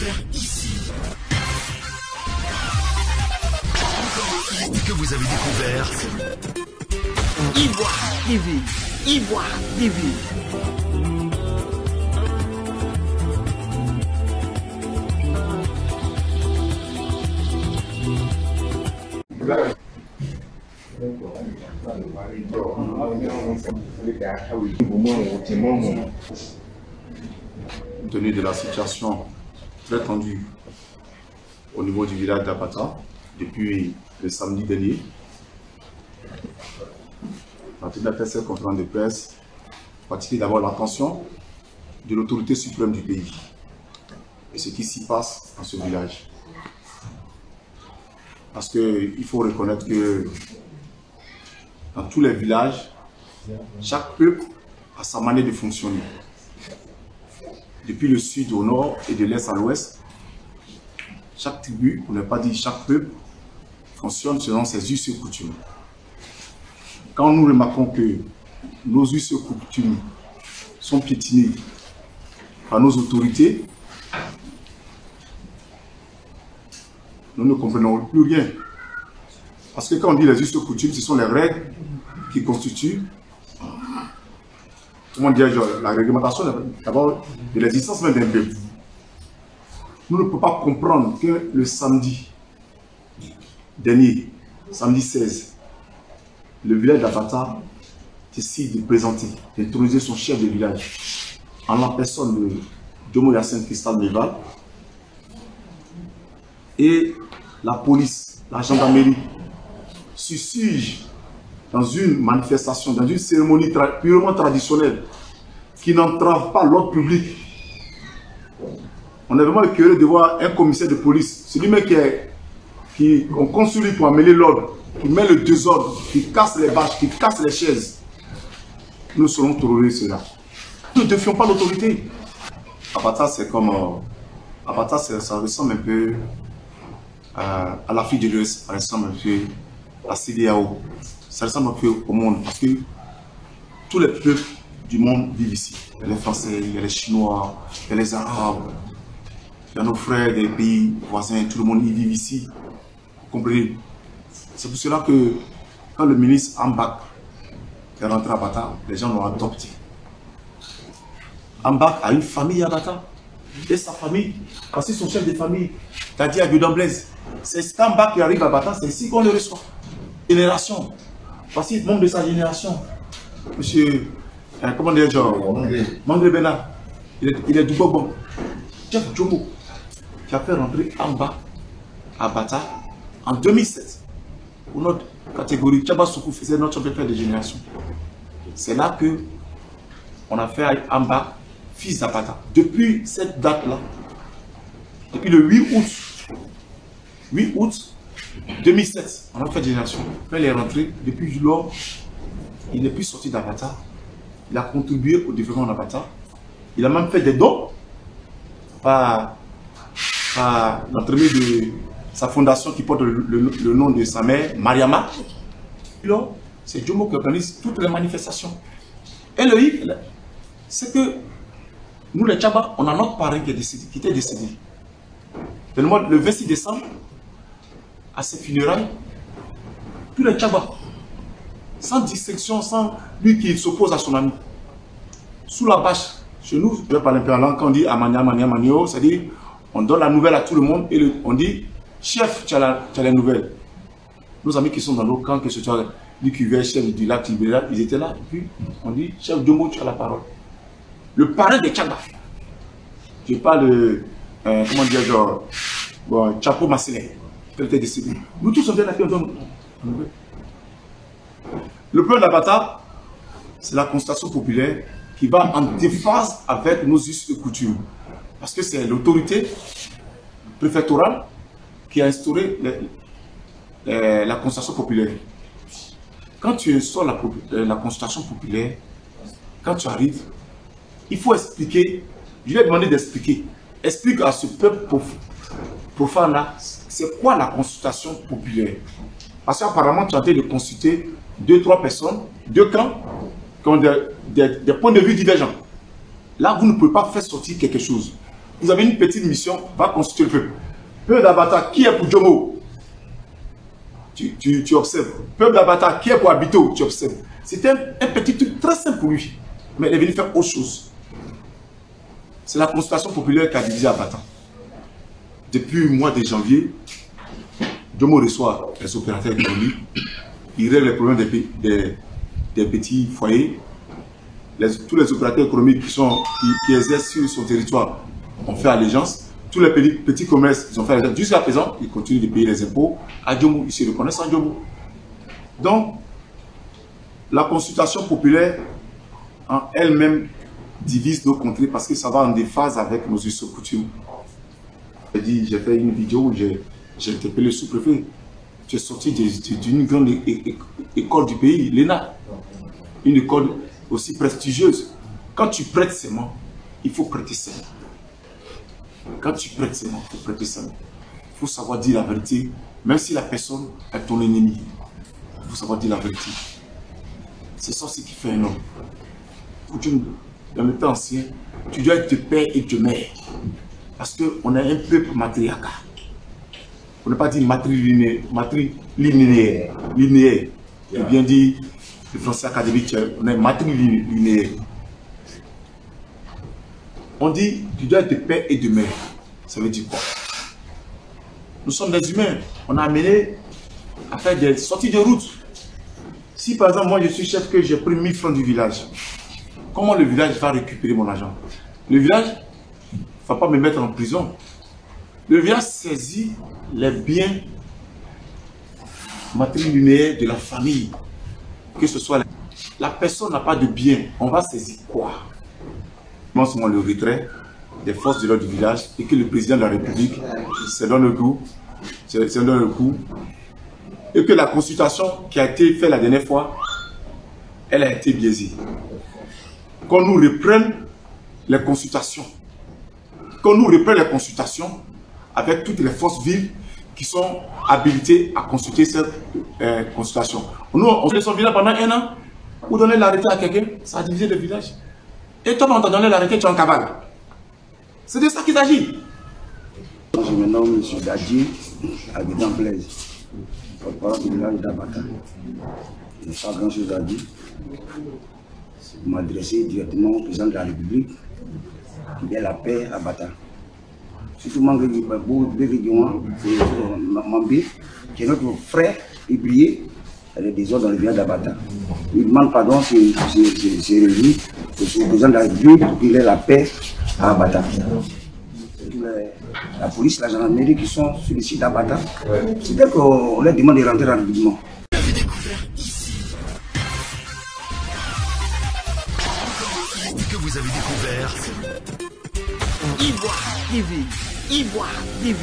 faire ici. Que vous avez découvert Ivoire TV. Ivoire TV. Compte tenu de la situation très tendue au niveau du village d'Abata depuis le samedi dernier, la tenue a fait cette conférence de presse pour attirer d'abord l'attention de l'autorité suprême du pays et ce qui s'y passe dans ce village. Parce qu'il faut reconnaître que dans tous les villages, chaque peuple a sa manière de fonctionner. Depuis le sud au nord et de l'est à l'ouest, chaque tribu, pour ne pas dire chaque peuple, fonctionne selon ses us et coutumes. Quand nous remarquons que nos us et coutumes sont piétinés par nos autorités, nous ne comprenons plus rien. Parce que quand on dit les us et coutumes, ce sont les règles qui constituent, comment dire, la réglementation d'abord de l'existence même d'un peuple. Nous ne pouvons pas comprendre que le samedi dernier, samedi 16, le village d'Abata décide de présenter, d'introduire son chef de village en la personne de Jomo Yacine Cristal Meval, et la police, la gendarmerie suffige dans une manifestation, dans une cérémonie purement traditionnelle qui n'entrave pas l'ordre public. On est vraiment curieux de voir un commissaire de police, celui-même qu'on construit pour amener l'ordre, qui met le désordre, qui casse les bâches, qui casse les chaises. Nous serons tolérer cela. Nous ne défions pas l'autorité. Abata, c'est comme... Abata, ça ressemble un peu à l'Afrique de l'Ouest, ça ressemble un peu à la CEDEAO. Ça ressemble un peu au monde, parce que tous les peuples du monde vivent ici. Il y a les Français, il y a les Chinois, il y a les Arabes, il y a nos frères des pays voisins, tout le monde y vit ici. Vous comprenez? C'est pour cela que quand le ministre Ambak est rentré à Bata, les gens l'ont adopté. Ambak a une famille à Bata. Et sa famille, parce que son chef de famille, Tadi Agudan Blaise, c'est quand Ambak qui arrive à Bata, c'est ici qu'on le reçoit. Génération. Parce qu'il manque de sa génération. Monsieur, comment dire, Mangré Bena, il est du Bobo. Chef Jomo, qui a fait rentrer Ambak à Bata en 2007. Pour notre catégorie, Tchaba Soukou faisait notre chef de génération. C'est là que on a fait Ambak, fils d'Abata. Depuis cette date-là, depuis le 8 août 2007, on a fait génération. Quand il est rentré, depuis lors, il n'est plus sorti d'Abata. Il a contribué au développement d'Abata. Il a même fait des dons par l'entremise de sa fondation qui porte le nom de sa mère, Mariama. C'est Jomo qui organise toutes les manifestations. Et le hic, c'est que nous, les Tchaba, on a notre parrain qui était décédé. Le 26 décembre, à ses funérailles, tous les Tchaba, sans distinction, sans lui qui s'oppose à son ami, sous la bâche, chez nous, je vais parler un peu en langue, quand on dit Amania, Mania, Manio, c'est-à-dire, on donne la nouvelle à tout le monde et on dit, chef, tu as la nouvelle. Nos amis qui sont dans nos camps, que ce soit du Cuvert, chef du lac Libéral, ils étaient là, et puis on dit, chef Jomo, tu as la parole. Le parrain des Tchaba, je parle de, comment dire, genre, bon, Chapo Masselé, qui était décédé. Nous tous, on vient d'appeler, on donne la nouvelle. Le problème d'Abata, c'est la constatation populaire qui va en déphase avec nos us et coutumes. Parce que c'est l'autorité préfectorale qui a instauré la constatation populaire. Quand tu instaures la constatation populaire, quand tu arrives, il faut expliquer. Je lui ai demandé d'expliquer. Explique à ce peuple profane-là, c'est quoi la consultation populaire? Parce qu'apparemment, tu es en train de consulter 2-3 personnes, 2 camps, qui ont des points de vue divergents. Là, vous ne pouvez pas faire sortir quelque chose. vous avez une petite mission, va constituer le peuple. Peuple d'Abata, qui est pour Jomo? Tu observes. Peuple d'Abata, qui est pour Abito? Tu observes. C'était un petit truc très simple pour lui. Mais il est venu faire autre chose. C'est la consultation populaire qui a divisé Abata. Depuis le mois de janvier, Jomo reçoit les opérateurs économiques. Il règle les problèmes des petits foyers. Tous les opérateurs économiques qui exercent sur son territoire ont fait allégeance. Tous les petits commerces, ils ont fait allégeance. Jusqu'à présent, ils continuent de payer les impôts à Jomo. Ils se reconnaissent en Jomo. Donc, la consultation populaire en elle-même divise nos contrées parce que ça va en déphase avec nos us et coutumes. J'ai fait une vidéo où j'ai interpellé le sous-préfet. Tu es sorti d'une grande école du pays, l'ENA. Une école aussi prestigieuse. Quand tu prêtes serment, il faut prêter serment. Quand tu prêtes serment, il faut prêter serment. Il faut savoir dire la vérité, même si la personne est ton ennemi. Il faut savoir dire la vérité. C'est ça ce qui fait un homme. Dans le temps ancien, tu dois être de père et de mère. Parce qu'on est un peuple matriarcal. On n'a pas dit matrilinéaire. Linéaire. Je bien dit, le français académique, on est matrilinéaire. On dit, tu dois être de père et de mère. Ça veut dire quoi? Nous sommes des humains. On a amené à faire des sorties de route. Si par exemple, moi je suis chef que j'ai pris 1000 francs du village, comment le village va récupérer mon argent? Le village ne va pas me mettre en prison. Le village saisit les biens matrilinéaires de la famille. Que ce soit la personne n'a pas de bien, on va saisir quoi? Non seulement le retrait des forces de l'ordre du village et que le président de la République se donne le coup, et que la consultation qui a été faite la dernière fois, elle a été biaisée. Qu'on nous reprenne les consultations. Qu'on nous reprenne les consultations avec toutes les forces vives qui sont habilitées à consulter cette consultation. Nous, on laisse son village pendant 1 an, ou donner l'arrêté à quelqu'un, ça a divisé le village. Et toi, on t'a donné l'arrêté, tu es en cavale. C'est de ça qu'il s'agit. Je me nomme M. Dadji, habitant Blaise, porte-parole du village d'Abata. Je n'ai pas grand-chose à dire. Je m'adresser directement au président de la République, qui est la paix à Abata. Surtout Mangé Mambé, qui est notre frère ébrié, elle est désordre dans le village d'Abata. Il demande pardon, c'est réuni, c'est le président de la République, qu'il ait la paix à Abata. La police, la gendarmerie qui sont sur le site d'Abata, c'est-à-dire qu'on leur demande de rentrer rapidement. Vous avez découvert ici. Que vous avez découvert Ivoire TV. Ivoire TV.